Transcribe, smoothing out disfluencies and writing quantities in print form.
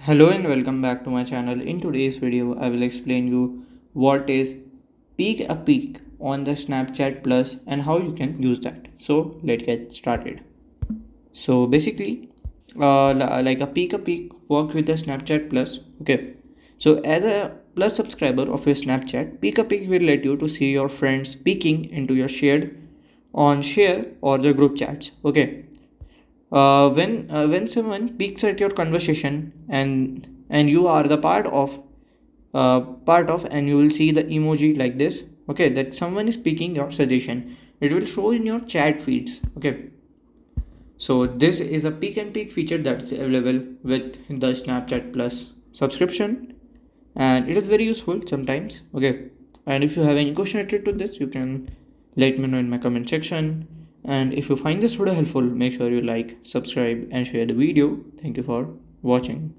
Hello and welcome back to my channel. In today's video, I will explain you what is Peek a Peek on the Snapchat Plus and how you can use that. So let's get started. So basically, like a Peek work with the Snapchat Plus. Okay. So as a Plus subscriber of your Snapchat, Peek a Peek will let you to see your friends peeking into your share or the group chats. Okay. When someone peeks at your conversation and you are the part of and you will see the emoji like this, okay, that someone is speaking your suggestion. It will show in your chat feeds. Okay, so this is a peek and peek feature that's available with the Snapchat Plus subscription, and it is very useful sometimes. Okay, and if you have any question related to this, you can let me know in my comment section. And if you find this video helpful, make sure you like, subscribe, and share the video. Thank you for watching.